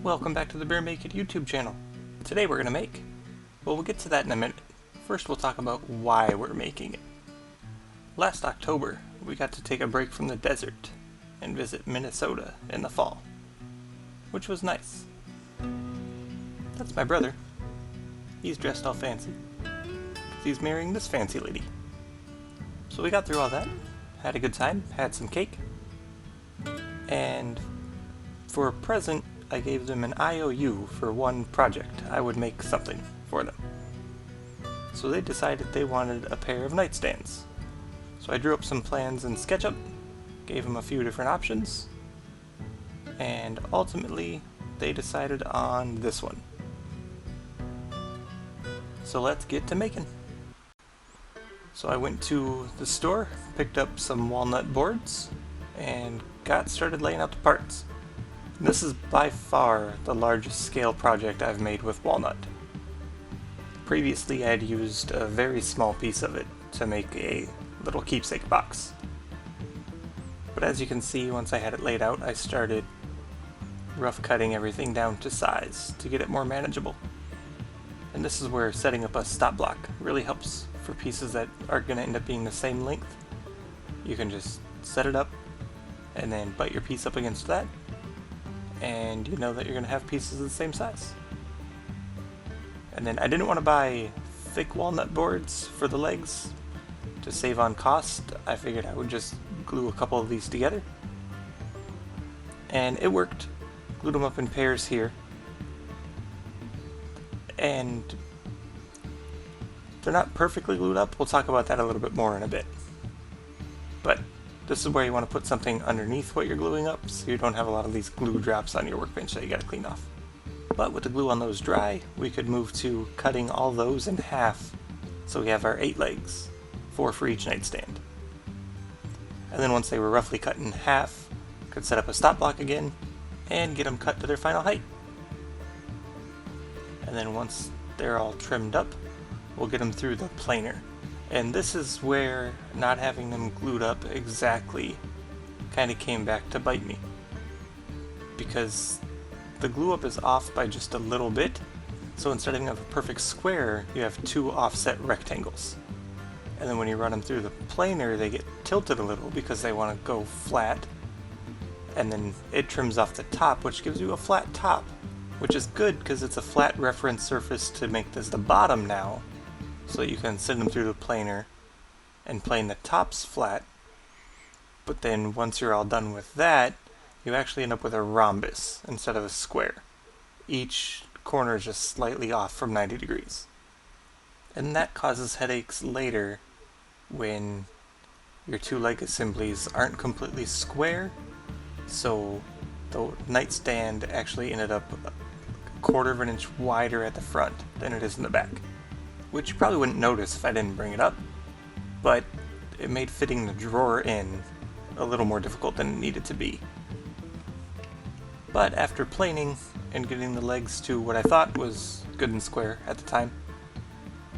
Welcome back to the Bear Make It YouTube channel. Today we're going to make, well, we'll get to that in a minute. First we'll talk about why we're making it. Last October we got to take a break from the desert and visit Minnesota in the fall, which was nice. That's my brother. He's dressed all fancy. He's marrying this fancy lady. So we got through all that, had a good time, had some cake, and for a present I gave them an IOU for one project. I would make something for them. So they decided they wanted a pair of nightstands. So I drew up some plans in SketchUp, gave them a few different options, and ultimately they decided on this one. So let's get to making. So I went to the store, picked up some walnut boards, and got started laying out the parts. This is by far the largest scale project I've made with walnut. Previously I had used a very small piece of it to make a little keepsake box. But as you can see, once I had it laid out, I started rough cutting everything down to size to get it more manageable. And this is where setting up a stop block really helps for pieces that are going to end up being the same length. You can just set it up and then bite your piece up against that, and you know that you're going to have pieces of the same size. And then I didn't want to buy thick walnut boards for the legs to save on cost. I figured I would just glue a couple of these together, and it worked. Glued them up in pairs here, and they're not perfectly glued up. We'll talk about that a little bit more in a bit. But this is where you want to put something underneath what you're gluing up, so you don't have a lot of these glue drops on your workbench that you gotta clean off. But with the glue on those dry, we could move to cutting all those in half, so we have our 8 legs, 4 for each nightstand. And then once they were roughly cut in half, could set up a stop block again, and get them cut to their final height. And then once they're all trimmed up, we'll get them through the planer. And this is where not having them glued up exactly kind of came back to bite me. Because the glue up is off by just a little bit, so instead of having a perfect square, you have 2 offset rectangles. And then when you run them through the planer, they get tilted a little because they want to go flat. And then it trims off the top, which gives you a flat top, which is good because it's a flat reference surface to make this the bottom now, so you can send them through the planer and plane the tops flat. But then once you're all done with that, you actually end up with a rhombus instead of a square. Each corner is just slightly off from 90 degrees. And that causes headaches later when your 2 leg assemblies aren't completely square. So the nightstand actually ended up a 1/4 of an inch wider at the front than it is in the back, which you probably wouldn't notice if I didn't bring it up, but it made fitting the drawer in a little more difficult than it needed to be. But after planing and getting the legs to what I thought was good and square at the time,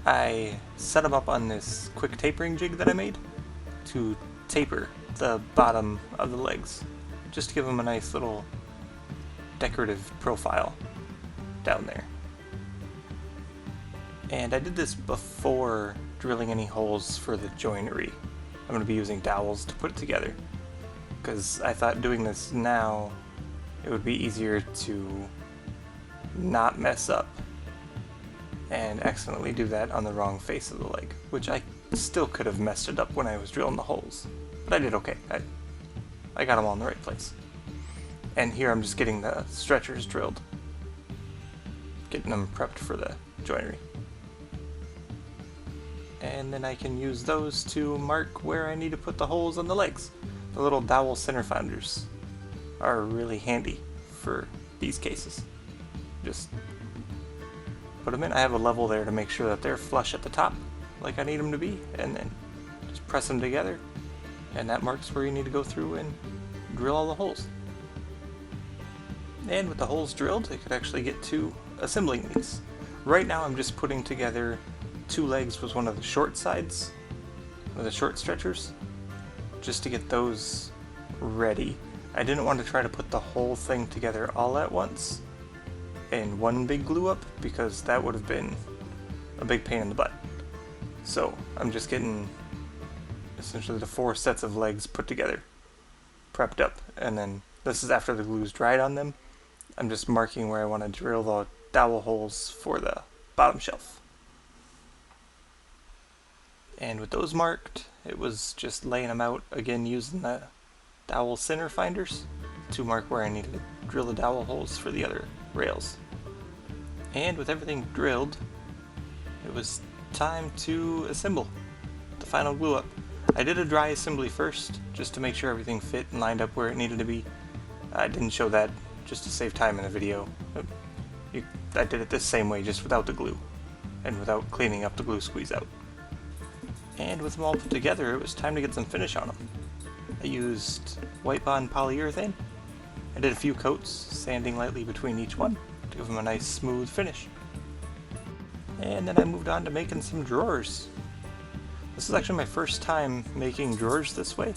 I set them up on this quick tapering jig that I made to taper the bottom of the legs, just to give them a nice little decorative profile down there. And I did this before drilling any holes for the joinery. I'm going to be using dowels to put it together, because I thought doing this now it would be easier to not mess up and accidentally do that on the wrong face of the leg, which I still could have messed it up when I was drilling the holes, but I did okay. I got them all in the right place. And here I'm just getting the stretchers drilled, getting them prepped for the joinery. And then I can use those to mark where I need to put the holes on the legs. The little dowel center finders are really handy for these cases. Just put them in. I have a level there to make sure that they're flush at the top, like I need them to be, and then just press them together, and that marks where you need to go through and drill all the holes. And with the holes drilled, I could actually get to assembling these. Right now I'm just putting together 2 legs with one of the short sides, with the short stretchers, just to get those ready. I didn't want to try to put the whole thing together all at once, in one big glue up because that would have been a big pain in the butt. So I'm just getting essentially the 4 sets of legs put together, prepped up, and then this is after the glue's dried on them. I'm just marking where I want to drill the dowel holes for the bottom shelf. And with those marked, it was just laying them out again using the dowel center finders to mark where I needed to drill the dowel holes for the other rails. And with everything drilled, it was time to assemble the final glue up. I did a dry assembly first, just to make sure everything fit and lined up where it needed to be. I didn't show that just to save time in the video. I did it this same way, just without the glue, and without cleaning up the glue squeeze out. And with them all put together, it was time to get some finish on them. I used White Bond polyurethane. I did a few coats, sanding lightly between each one, to give them a nice smooth finish. And then I moved on to making some drawers. This is actually my first time making drawers this way.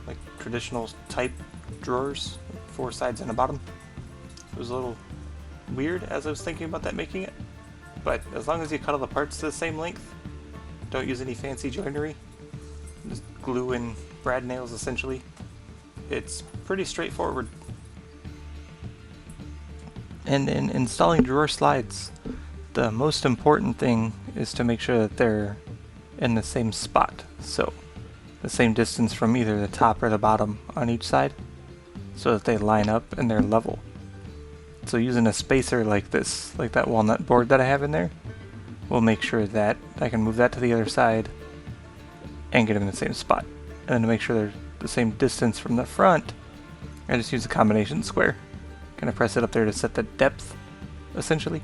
Like traditional type drawers, 4 sides and a bottom. It was a little weird as I was thinking about that making it. But as long as you cut all the parts to the same length, don't use any fancy joinery, just glue in brad nails essentially, it's pretty straightforward. And in installing drawer slides, the most important thing is to make sure that they're in the same spot, so the same distance from either the top or the bottom on each side, so that they line up and they're level. So using a spacer like this, like that walnut board that I have in there, will make sure that I can move that to the other side and get them in the same spot. And then to make sure they're the same distance from the front, I just use a combination square. Kind of press it up there to set the depth, essentially.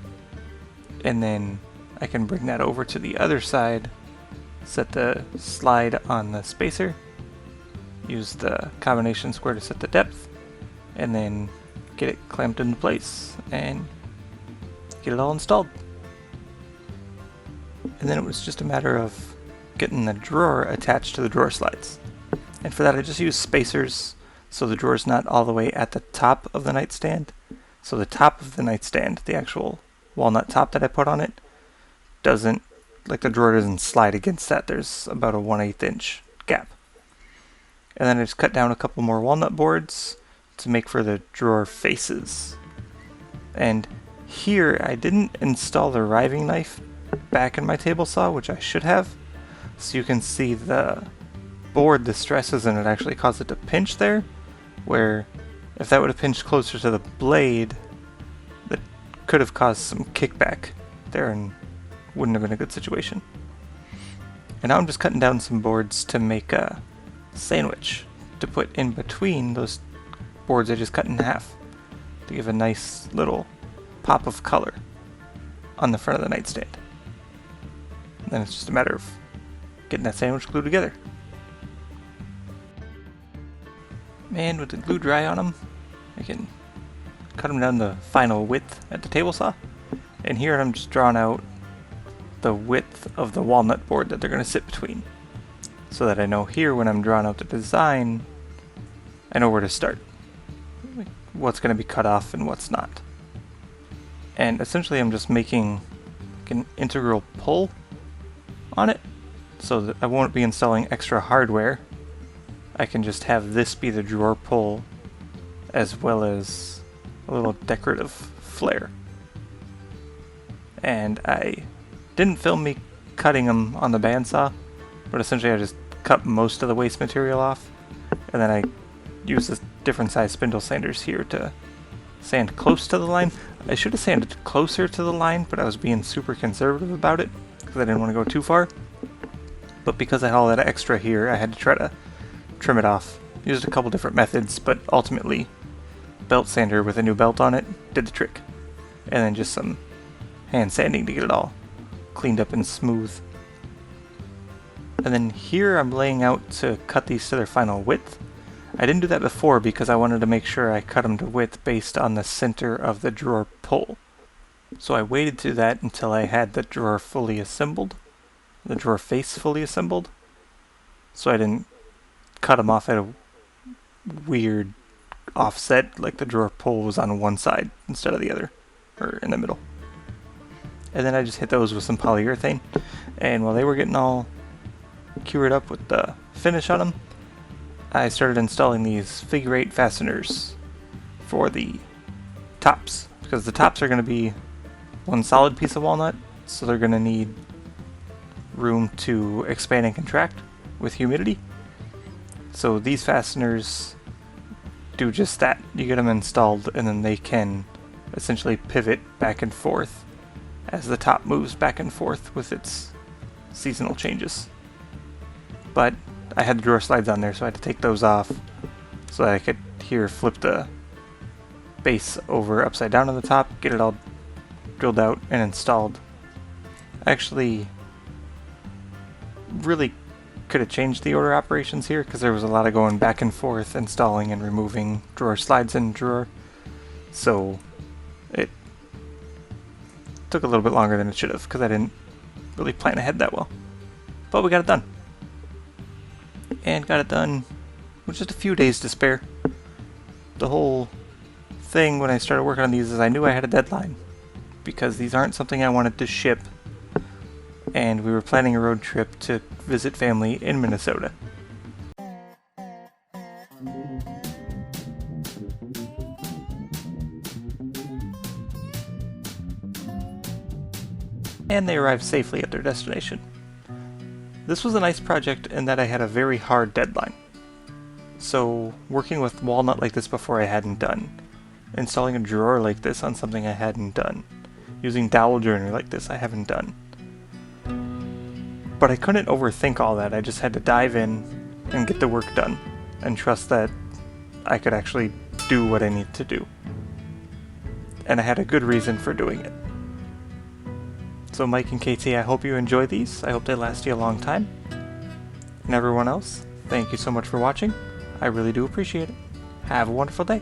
And then I can bring that over to the other side, set the slide on the spacer, use the combination square to set the depth, and then get it clamped into place and get it all installed. And then it was just a matter of getting the drawer attached to the drawer slides. And for that I just use spacers so the drawer's not all the way at the top of the nightstand. So the top of the nightstand, the actual walnut top that I put on it, doesn't, like the drawer doesn't slide against that. There's about a 1/8 inch gap. And then I just cut down a couple more walnut boards to make for the drawer faces. And here I didn't install the riving knife back in my table saw, which I should have. So you can see the board, the stresses in it actually caused it to pinch there, where if that would have pinched closer to the blade, that could have caused some kickback there and wouldn't have been a good situation. And now I'm just cutting down some boards to make a sandwich to put in between those boards I just cut in half to give a nice little pop of color on the front of the nightstand. And then it's just a matter of getting that sandwich glued together. And with the glue dry on them, I can cut them down the final width at the table saw. And here I'm just drawing out the width of the walnut board that they're going to sit between, so that I know here when I'm drawing out the design, I know where to start, what's going to be cut off and what's not. And essentially I'm just making like an integral pull on it, so that I won't be installing extra hardware. I can just have this be the drawer pull as well as a little decorative flair. And I didn't film me cutting them on the bandsaw, but essentially I just cut most of the waste material off, and then I use this different size spindle sanders here to sand close to the line. I should have sanded closer to the line, but I was being super conservative about it because I didn't want to go too far. But because I had all that extra here, I had to try to trim it off. Used a couple different methods, but ultimately belt sander with a new belt on it did the trick. And then just some hand sanding to get it all cleaned up and smooth. And then here I'm laying out to cut these to their final width. I didn't do that before because I wanted to make sure I cut them to width based on the center of the drawer pull. So I waited to that until I had the drawer fully assembled, the drawer face fully assembled, so I didn't cut them off at a weird offset like the drawer pull was on one side instead of the other. or in the middle. And then I just hit those with some polyurethane, and while they were getting all cured up with the finish on them, I started installing these figure 8 fasteners for the tops, because the tops are going to be one solid piece of walnut, so they're going to need room to expand and contract with humidity. So these fasteners do just that. You get them installed and then they can essentially pivot back and forth as the top moves back and forth with its seasonal changes. But I had the drawer slides on there, so I had to take those off so that I could here flip the base over upside down on the top, get it all drilled out and installed. I actually really could have changed the order operations here because there was a lot of going back and forth, installing and removing drawer slides in drawer, so it took a little bit longer than it should have because I didn't really plan ahead that well. But we got it done. And got it done with just a few days to spare. The whole thing when I started working on these is I knew I had a deadline because these aren't something I wanted to ship, and we were planning a road trip to visit family in Minnesota. And they arrived safely at their destination. This was a nice project in that I had a very hard deadline. So working with walnut like this before I hadn't done, installing a drawer like this on something I hadn't done, using dowel joiner like this I haven't done. But I couldn't overthink all that. I just had to dive in and get the work done and trust that I could actually do what I need to do. And I had a good reason for doing it. So Mike and Katie, I hope you enjoy these. I hope they last you a long time. And everyone else, thank you so much for watching. I really do appreciate it. Have a wonderful day.